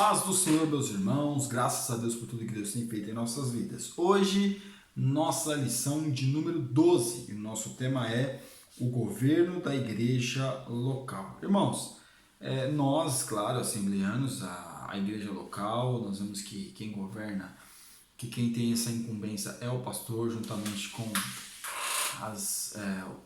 paz do Senhor, meus irmãos, graças a Deus por tudo que Deus tem feito em nossas vidas. Hoje, nossa lição de número 12, e o nosso tema é o governo da igreja local. Irmãos, nós, claro, assembleanos, a igreja local, nós vemos que quem governa, que quem tem essa incumbência é o pastor, juntamente com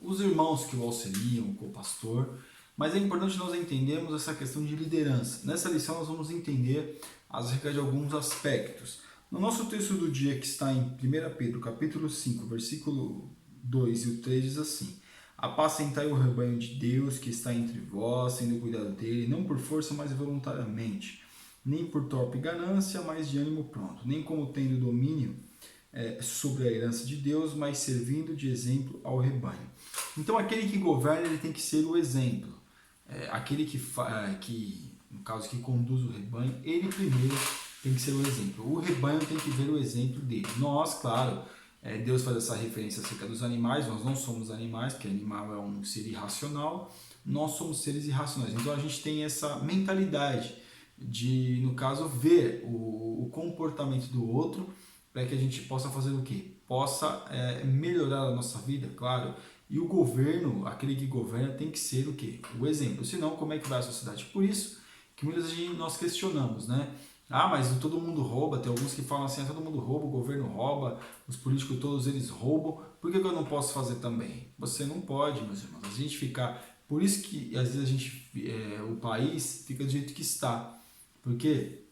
os irmãos que o auxiliam, com o pastor. Mas é importante nós entendermos essa questão de liderança. Nessa lição nós vamos entender acerca de alguns aspectos. No nosso texto do dia, que está em 1 Pedro, capítulo 5, versículo 2 e o 3, diz assim: apacentai o rebanho de Deus que está entre vós, sendo cuidado dele, não por força, mas voluntariamente, nem por torpe ganância, mas de ânimo pronto, nem como tendo domínio sobre a herança de Deus, mas servindo de exemplo ao rebanho. Então aquele que governa, ele tem que ser o exemplo. Aquele que, no caso, que conduz o rebanho, ele primeiro tem que ser o exemplo. O rebanho tem que ver o exemplo dele. Nós, claro, Deus faz essa referência acerca dos animais, nós não somos animais, porque animal é um ser irracional, nós somos seres irracionais. Então a gente tem essa mentalidade de, no caso, ver o comportamento do outro, para que a gente possa fazer o quê? Possa melhorar a nossa vida, claro. E o governo, aquele que governa, tem que ser o quê? O exemplo. Senão, como é que vai a sociedade? Por isso que muitas vezes nós questionamos, né? Ah, mas todo mundo rouba. Tem alguns que falam assim, todo mundo rouba, o governo rouba, os políticos todos eles roubam. Por que eu não posso fazer também? Você não pode, meus irmãos. A gente fica... Por isso que às vezes o país fica do jeito que está. Porque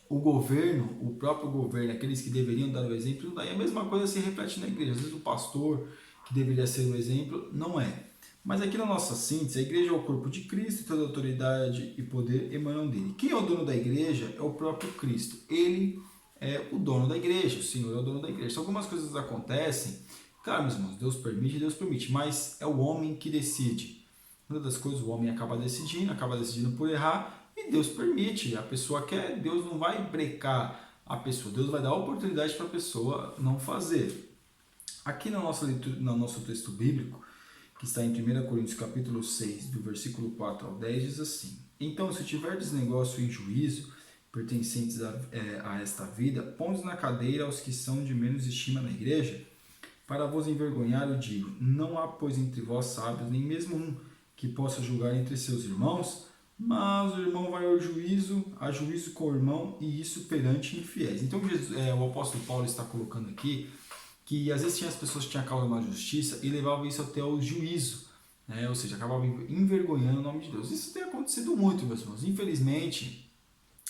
o governo, o próprio governo, aqueles que deveriam dar o exemplo, daí a mesma coisa se repete na igreja. Às vezes o pastor, que deveria ser o exemplo, não é. Mas aqui na nossa síntese, a igreja é o corpo de Cristo, toda autoridade e poder emanam dele. Quem é o dono da igreja é o próprio Cristo. Ele é o dono da igreja, o Senhor é o dono da igreja. Se algumas coisas acontecem, claro, meus irmãos, Deus permite, mas é o homem que decide. Uma das coisas, o homem acaba decidindo por errar, e Deus permite. A pessoa quer, Deus não vai brecar a pessoa, Deus vai dar oportunidade para a pessoa não fazer. Aqui no nosso texto bíblico, que está em 1 Coríntios capítulo 6, do versículo 4 ao 10, diz assim: então, se tiverdes negócio em juízo, pertencentes a esta vida, pondes na cadeira aos que são de menos estima na igreja. Para vos envergonhar, eu digo, não há, pois, entre vós sábios, nem mesmo um que possa julgar entre seus irmãos, mas o irmão vai ao juízo, a juízo com o irmão, e isso perante infiéis. Então, o apóstolo Paulo está colocando aqui que às vezes as pessoas tinham causa na justiça e levavam isso até o juízo, né? Ou seja, acabavam envergonhando o nome de Deus. Isso tem acontecido muito, meus irmãos. Infelizmente,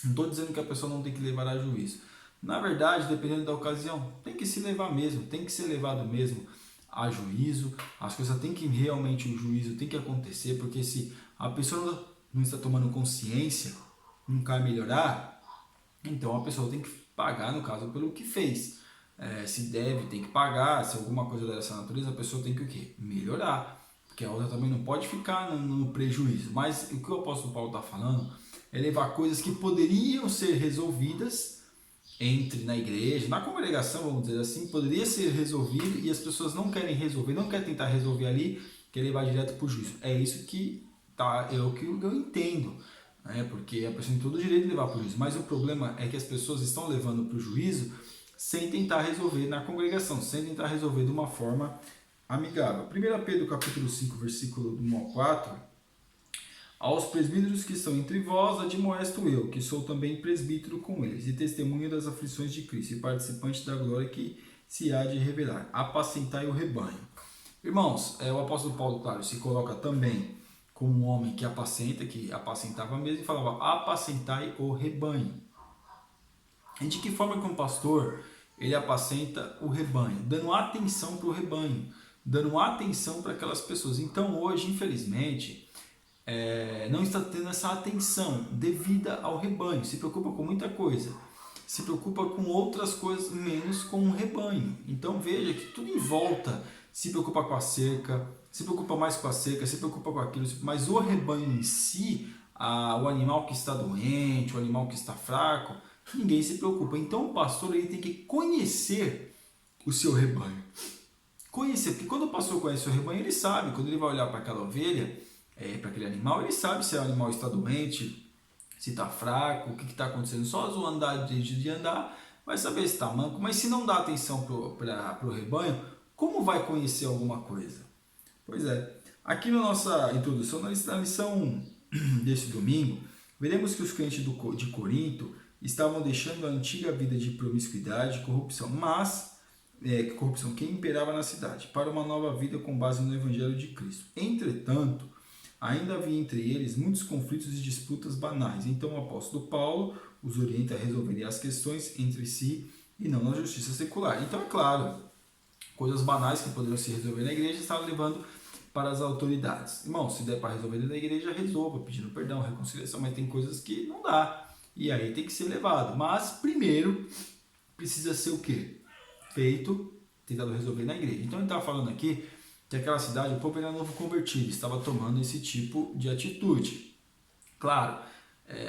não estou dizendo que a pessoa não tem que levar a juízo. Na verdade, dependendo da ocasião, tem que se levar mesmo, tem que ser levado mesmo a juízo. As coisas tem que realmente, o juízo tem que acontecer, porque se a pessoa não está tomando consciência, não quer melhorar, então a pessoa tem que pagar, no caso, pelo que fez. Se deve, tem que pagar. Se alguma coisa dessa natureza, a pessoa tem que o quê? Melhorar, porque a outra também não pode ficar no prejuízo. Mas o que o apóstolo Paulo está falando é levar coisas que poderiam ser resolvidas na igreja, na congregação, vamos dizer assim, poderia ser resolvido, e as pessoas não querem resolver, não querem tentar resolver ali, querem levar direto para o juízo. É isso que é o que eu entendo, né? Porque a pessoa tem todo o direito de levar para o juízo, mas o problema é que as pessoas estão levando para o juízo sem tentar resolver na congregação, sem tentar resolver de uma forma amigável. 1 Pedro capítulo 5, versículo 1 ao 4: aos presbíteros que estão entre vós, admoesto eu, que sou também presbítero com eles, e testemunho das aflições de Cristo, e participante da glória que se há de revelar. Apacentai o rebanho. Irmãos, o apóstolo Paulo, claro, se coloca também como um homem que apacentava mesmo, e falava: apacentai o rebanho. E de que forma que um pastor ele apacenta o rebanho? Dando atenção para o rebanho, dando atenção para aquelas pessoas. Então hoje, infelizmente, não está tendo essa atenção devida ao rebanho. Se preocupa com muita coisa, se preocupa com outras coisas, menos com o rebanho. Então veja que tudo em volta se preocupa com a cerca, se preocupa mais com a cerca, se preocupa com aquilo, mas o rebanho em si, o animal que está doente, o animal que está fraco, ninguém se preocupa. Então o pastor ele tem que conhecer o seu rebanho. Conhecer, porque quando o pastor conhece o rebanho, ele sabe, quando ele vai olhar para aquela ovelha, para aquele animal, ele sabe se o animal está doente, se está fraco, o que está acontecendo. Só o andar de andar vai saber se está manco, mas se não dá atenção para o rebanho, como vai conhecer alguma coisa? Pois é, aqui na nossa introdução, na lição desse domingo, veremos que os crentes de Corinto estavam deixando a antiga vida de promiscuidade e corrupção, corrupção que imperava na cidade, para uma nova vida com base no Evangelho de Cristo. Entretanto, ainda havia entre eles muitos conflitos e disputas banais. Então o apóstolo Paulo os orienta a resolverem as questões entre si e não na justiça secular. Então é claro, coisas banais que poderiam se resolver na igreja estavam levando para as autoridades. Irmão, se der para resolver na igreja, resolva, pedindo perdão, reconciliação, mas tem coisas que não dá. E aí tem que ser levado. Mas primeiro precisa ser o quê? Feito, tentado resolver na igreja. Então ele estava falando aqui que aquela cidade, o povo era novo convertido, estava tomando esse tipo de atitude. Claro,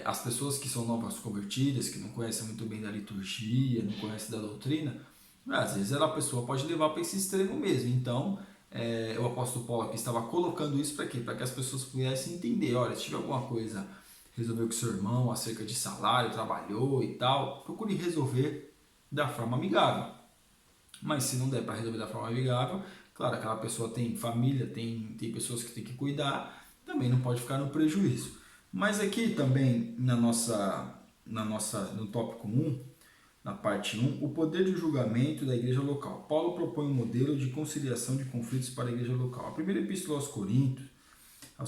as pessoas que são novas convertidas, que não conhecem muito bem da liturgia, não conhecem da doutrina, às vezes a pessoa pode levar para esse extremo mesmo. Então, o apóstolo Paulo aqui estava colocando isso para quê? Para que as pessoas pudessem entender, olha, se tiver alguma coisa, resolveu com seu irmão acerca de salário, trabalhou e tal, procure resolver da forma amigável. Mas se não der para resolver da forma amigável, claro, aquela pessoa tem família, tem pessoas que tem que cuidar, também não pode ficar no prejuízo. Mas aqui também no tópico 1, na parte 1, o poder de julgamento da igreja local. Paulo propõe um modelo de conciliação de conflitos para a igreja local. A primeira epístola aos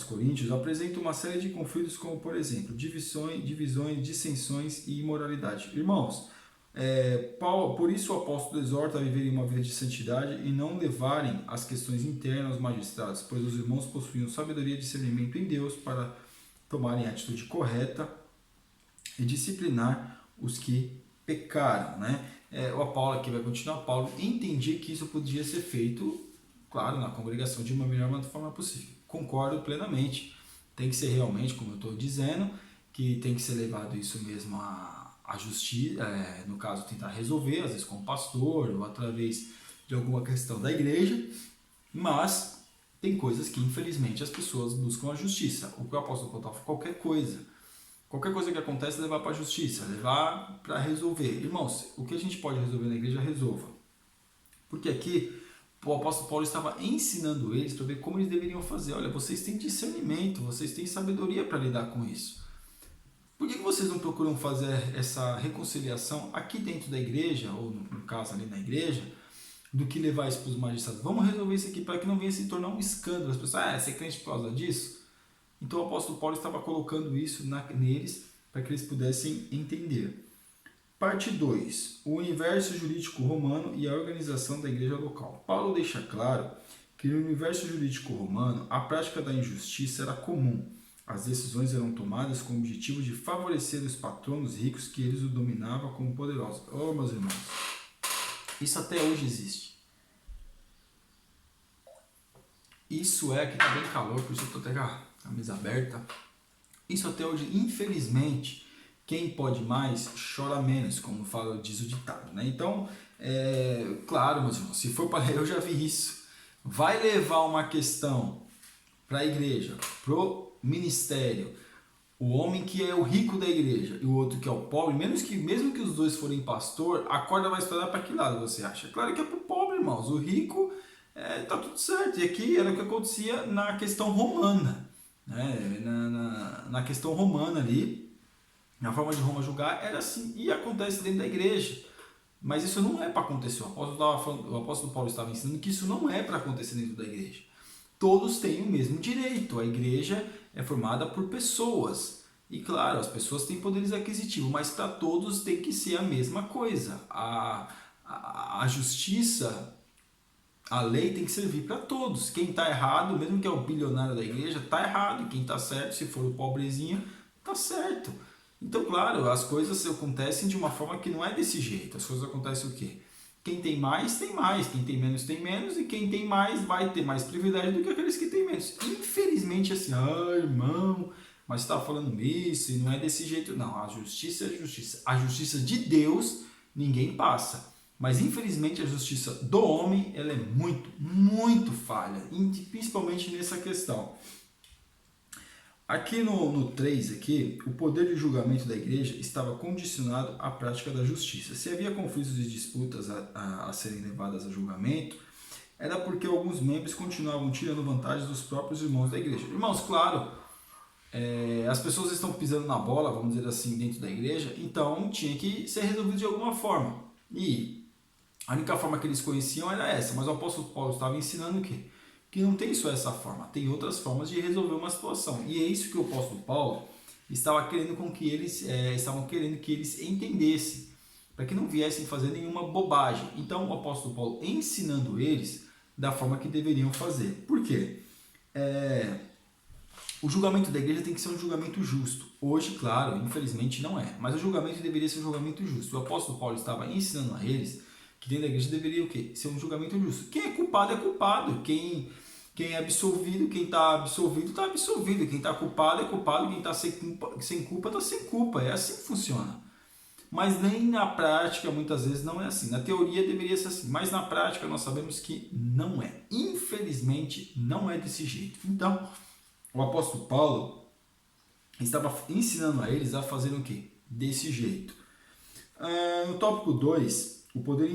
Coríntios apresenta uma série de conflitos como, por exemplo, divisões, dissensões e imoralidade. Irmãos, por isso o apóstolo exorta a viverem uma vida de santidade e não levarem as questões internas aos magistrados, pois os irmãos possuíam sabedoria e discernimento em Deus para tomarem a atitude correta e disciplinar os que pecaram, né? O Paulo aqui vai continuar. Paulo entendia que isso podia ser feito, claro, na congregação de uma melhor forma possível. Concordo plenamente. Tem que ser realmente, como eu estou dizendo, que tem que ser levado isso mesmo à justiça, no caso, tentar resolver, às vezes com o pastor ou através de alguma questão da igreja, mas tem coisas que, infelizmente, as pessoas buscam a justiça. O que o apóstolo Paulo fala, qualquer coisa que acontece, levar para a justiça, levar para resolver. Irmãos, o que a gente pode resolver na igreja, resolva. Porque aqui o apóstolo Paulo estava ensinando eles para ver como eles deveriam fazer. Olha, vocês têm discernimento, vocês têm sabedoria para lidar com isso. Por que vocês não procuram fazer essa reconciliação aqui dentro da igreja, ou no caso ali na igreja, do que levar isso para os magistrados? Vamos resolver isso aqui para que não venha se tornar um escândalo. As pessoas, você é crente por causa disso? Então o apóstolo Paulo estava colocando isso neles para que eles pudessem entender. Parte 2. O universo jurídico romano e a organização da igreja local. Paulo deixa claro que no universo jurídico romano a prática da injustiça era comum. As decisões eram tomadas com o objetivo de favorecer os patronos ricos que eles o dominavam como poderosos. Oh, meus irmãos, isso até hoje existe. Isso que está bem calor, por isso eu estou até com a mesa aberta. Isso até hoje, infelizmente, quem pode mais, chora menos, como diz o ditado, né? Então, claro, meus irmãos, se for para ler, eu já vi isso. Vai levar uma questão para a igreja, pro ministério, o homem que é o rico da igreja e o outro que é o pobre, mesmo que os dois forem pastor, a corda vai estourar para que lado você acha? Claro que é para o pobre, irmãos. O rico tá tudo certo. E aqui era o que acontecia na questão romana, né? Na questão romana ali, na forma de Roma julgar, era assim, e acontece dentro da igreja. Mas isso não é para acontecer. O apóstolo Paulo estava ensinando que isso não é para acontecer dentro da igreja. Todos têm o mesmo direito. A igreja é formada por pessoas. E claro, as pessoas têm poderes aquisitivos, mas para todos tem que ser a mesma coisa. A justiça, a lei tem que servir para todos. Quem está errado, mesmo que é o bilionário da igreja, está errado. E quem está certo, se for o pobrezinho, está certo. Então, claro, as coisas acontecem de uma forma que não é desse jeito. As coisas acontecem o quê? Quem tem mais, quem tem menos, e quem tem mais vai ter mais privilégio do que aqueles que têm menos. Infelizmente, assim, irmão, mas você está falando isso e não é desse jeito, não. A justiça é justiça. A justiça de Deus, ninguém passa. Mas, infelizmente, a justiça do homem, ela é muito, muito falha, principalmente nessa questão. Aqui no 3, aqui, o poder de julgamento da igreja estava condicionado à prática da justiça. Se havia conflitos e disputas a serem levadas a julgamento, era porque alguns membros continuavam tirando vantagem dos próprios irmãos da igreja. Irmãos, claro, as pessoas estão pisando na bola, vamos dizer assim, dentro da igreja, então tinha que ser resolvido de alguma forma. E a única forma que eles conheciam era essa, mas o apóstolo Paulo estava ensinando o quê? Que não tem só essa forma, tem outras formas de resolver uma situação. E é isso que o apóstolo Paulo estava querendo com que eles estavam querendo que eles entendessem, para que não viessem fazer nenhuma bobagem. Então o apóstolo Paulo ensinando eles da forma que deveriam fazer. Por quê? O julgamento da igreja tem que ser um julgamento justo. Hoje, claro, infelizmente não é, mas o julgamento deveria ser um julgamento justo. O apóstolo Paulo estava ensinando a eles que dentro da igreja deveria o quê? Ser um julgamento justo. Quem é culpado é culpado. Quem é absolvido, quem está absolvido, está absolvido. Quem está culpado é culpado. Quem está sem culpa, está sem culpa. É assim que funciona. Mas nem na prática, muitas vezes, não é assim. Na teoria deveria ser assim, mas na prática nós sabemos que não é. Infelizmente, não é desse jeito. Então, o apóstolo Paulo estava ensinando a eles a fazer o quê? Desse jeito. No tópico 2, o poder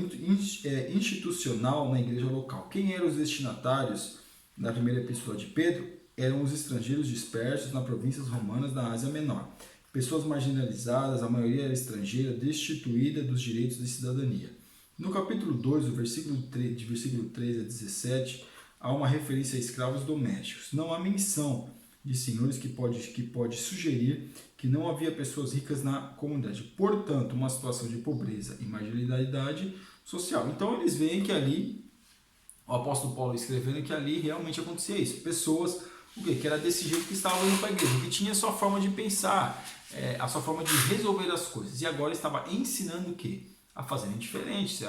institucional na igreja local. Quem eram os destinatários da primeira epístola de Pedro? Eram os estrangeiros dispersos nas províncias romanas da Ásia Menor. Pessoas marginalizadas, a maioria era estrangeira, destituída dos direitos de cidadania. No capítulo 2, de versículo 13 a 17, há uma referência a escravos domésticos. Não há menção de senhores que pode sugerir que não havia pessoas ricas na comunidade. Portanto, uma situação de pobreza e marginalidade social. Então, eles veem que ali, o apóstolo Paulo escrevendo que ali realmente acontecia isso. Pessoas, que era desse jeito que estavam indo para a igreja, que tinha a sua forma de pensar, a sua forma de resolver as coisas. E agora estava ensinando o quê? A fazerem diferente.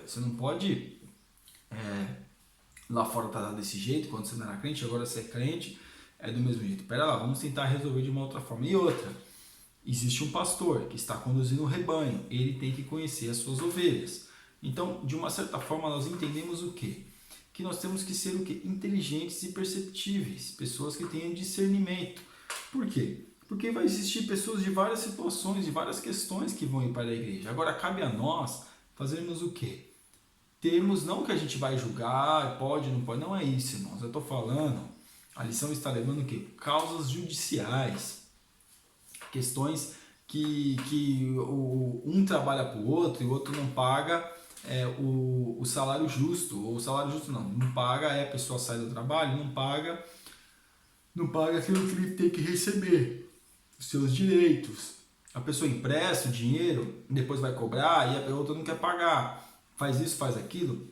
Você não pode... lá fora tá desse jeito, quando você não era crente, agora você é crente, é do mesmo jeito. Pera lá, vamos tentar resolver de uma outra forma. E outra, existe um pastor que está conduzindo o rebanho, ele tem que conhecer as suas ovelhas. Então, de uma certa forma, nós entendemos o quê? Que nós temos que ser o quê? Inteligentes e perceptíveis, pessoas que tenham discernimento. Por quê? Porque vai existir pessoas de várias situações, de várias questões que vão ir para a igreja. Agora, cabe a nós fazermos o quê? Termos, não que a gente vai julgar, pode, não pode, não é isso, irmãos. Eu estou falando, a lição está levando o quê? Causas judiciais, questões que um trabalha para o outro e o outro não paga o salário justo, ou o salário justo não paga, a pessoa sai do trabalho, não paga aquilo que ele tem que receber, os seus direitos. A pessoa empresta o dinheiro, depois vai cobrar e a outra não quer pagar. Faz isso, faz aquilo.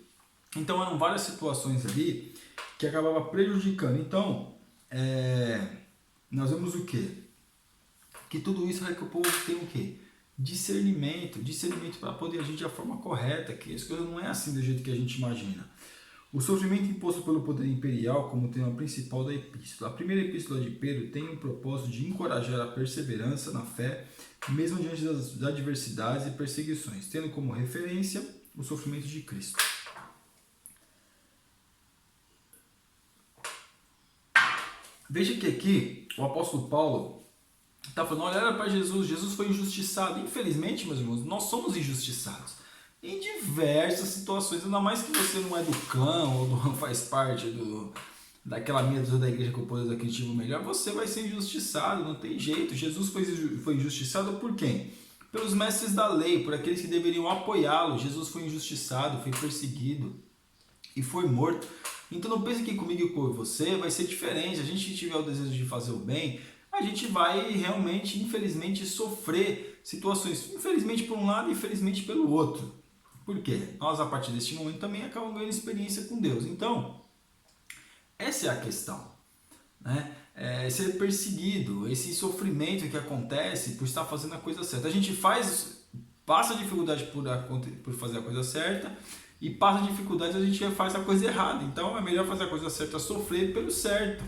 Então eram várias situações ali que acabava prejudicando. Então, nós vemos o quê? Que tudo isso é que o povo tem o quê? Discernimento para poder agir da forma correta, que as coisas não é assim do jeito que a gente imagina. O sofrimento imposto pelo poder imperial como tema principal da epístola. A primeira epístola de Pedro tem o propósito de encorajar a perseverança na fé, mesmo diante das adversidades e perseguições, tendo como referência o sofrimento de Cristo. Veja que aqui o apóstolo Paulo está falando, olha para Jesus, Jesus foi injustiçado. Infelizmente, meus irmãos, nós somos injustiçados em diversas situações, ainda mais que você não é do clã ou não faz parte daquela meia dúzia da igreja com o poder aquisitivo melhor, você vai ser injustiçado, não tem jeito. Jesus foi injustiçado por quem? Pelos mestres da lei, por aqueles que deveriam apoiá-lo. Jesus foi injustiçado, foi perseguido e foi morto. Então não pense que comigo e com você vai ser diferente. Se a gente tiver o desejo de fazer o bem, a gente vai realmente, infelizmente, sofrer situações. Infelizmente por um lado e infelizmente pelo outro. Por quê? Nós, a partir deste momento, também acabamos ganhando experiência com Deus. Então, essa é a questão, né? Ser perseguido, esse sofrimento que acontece por estar fazendo a coisa certa. A gente passa dificuldade por fazer a coisa certa e passa dificuldade a gente faz a coisa errada. Então é melhor fazer a coisa certa, sofrer pelo certo,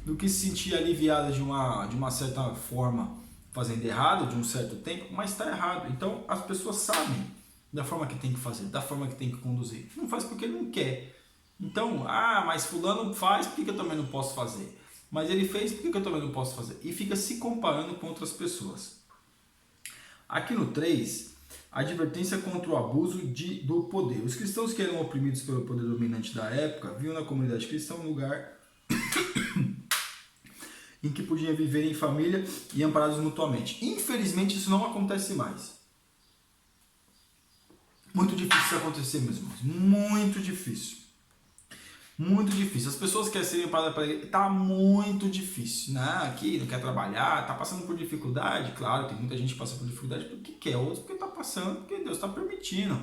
do que se sentir aliviado de uma certa forma fazendo errado, de um certo tempo, mas está errado. Então as pessoas sabem da forma que tem que fazer, da forma que tem que conduzir. Não faz porque não quer. Então, mas fulano faz, por que eu também não posso fazer? Mas ele fez, por que eu também não posso fazer? E fica se comparando com outras pessoas. Aqui no 3, a advertência contra o abuso do poder. Os cristãos que eram oprimidos pelo poder dominante da época viam na comunidade cristã um lugar em que podiam viver em família e amparados mutuamente. Infelizmente, isso não acontece mais. Muito difícil isso acontecer, meus irmãos. Muito difícil. Muito difícil. As pessoas querem ser amparadas para ele. Está muito difícil. Né? Aqui não quer trabalhar, está passando por dificuldade. Claro, tem muita gente que passa por dificuldade porque quer, outros porque está passando, porque Deus está permitindo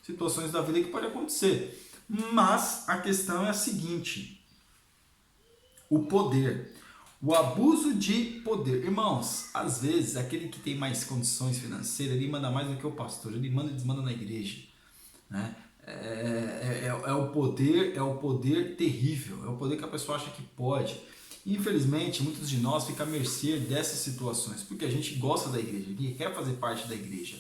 situações da vida que pode acontecer. Mas a questão é a seguinte: o poder. O abuso de poder. Irmãos, às vezes, aquele que tem mais condições financeiras, ele manda mais do que o pastor. Ele manda e desmanda na igreja. Né? É o poder terrível. É o poder que a pessoa acha que pode. Infelizmente, muitos de nós ficam à mercê dessas situações. Porque a gente gosta da igreja. A gente quer fazer parte da igreja.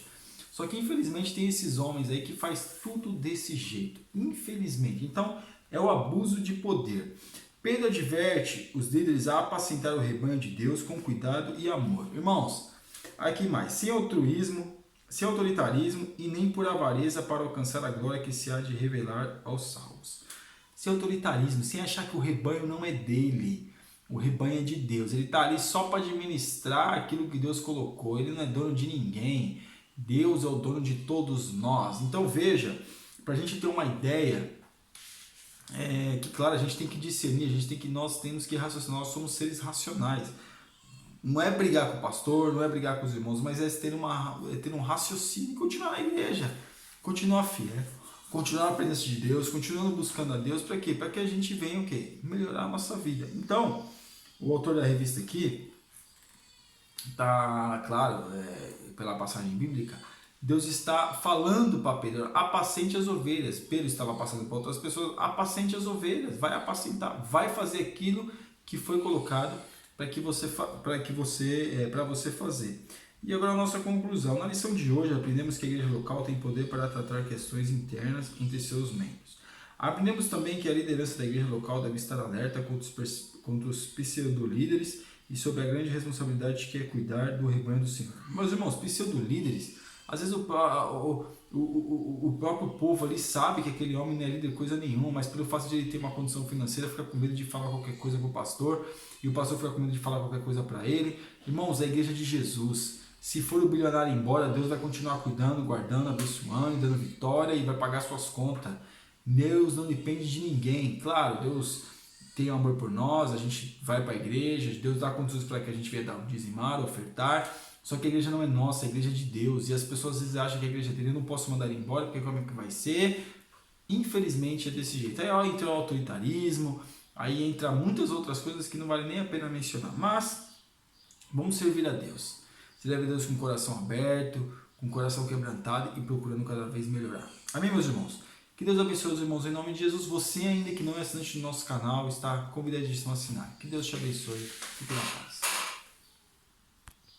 Só que, infelizmente, tem esses homens aí que faz tudo desse jeito. Infelizmente. Então, é o abuso de poder. Pedro adverte os líderes a apacentar o rebanho de Deus com cuidado e amor. Irmãos, aqui mais, sem altruísmo, sem autoritarismo e nem por avareza para alcançar a glória que se há de revelar aos salvos. Sem autoritarismo, sem achar que o rebanho não é dele, o rebanho é de Deus. Ele está ali só para administrar aquilo que Deus colocou, ele não é dono de ninguém. Deus é o dono de todos nós. Então veja, para a gente ter uma ideia, que claro, a gente tem que discernir, nós temos que raciocinar, nós somos seres racionais. Não é brigar com o pastor, não é brigar com os irmãos, mas é ter um raciocínio e continuar na igreja, continuar fiel, continuar na presença de Deus, continuando buscando a Deus, para quê? Para que a gente venha o quê? Melhorar a nossa vida. Então, o autor da revista aqui, está claro, pela passagem bíblica, Deus está falando para Pedro, apacente as ovelhas. Pedro estava passando para outras pessoas, apacente as ovelhas, vai apacentar, vai fazer aquilo que foi colocado para você fazer. E agora a nossa conclusão. Na lição de hoje aprendemos que a igreja local tem poder para tratar questões internas entre seus membros. Aprendemos também que a liderança da igreja local deve estar alerta contra os pseudo-líderes e sobre a grande responsabilidade que é cuidar do rebanho do Senhor. Meus irmãos, pseudo-líderes, às vezes o próprio povo ali sabe que aquele homem não é líder coisa nenhuma, mas pelo fato de ele ter uma condição financeira, fica com medo de falar qualquer coisa para o pastor, e o pastor fica com medo de falar qualquer coisa para ele. Irmãos, a igreja de Jesus, se for o bilionário embora, Deus vai continuar cuidando, guardando, abençoando, dando vitória e vai pagar suas contas. Deus não depende de ninguém. Claro, Deus tem amor por nós, a gente vai para a igreja, Deus dá condições para que a gente venha dar dizimar, ofertar. Só que a igreja não é nossa, a igreja é de Deus. E as pessoas às vezes acham que a igreja é dele, eu não posso mandar ele embora, porque como é que vai ser? Infelizmente é desse jeito. Aí entra o autoritarismo, aí entra muitas outras coisas que não vale nem a pena mencionar. Mas vamos servir a Deus. Servir a Deus com o coração aberto, com o coração quebrantado e procurando cada vez melhorar. Amém, meus irmãos? Que Deus abençoe os irmãos em nome de Jesus. Você ainda que não é assinante do nosso canal, está convidadíssimo a assinar. Que Deus te abençoe. Fique na paz.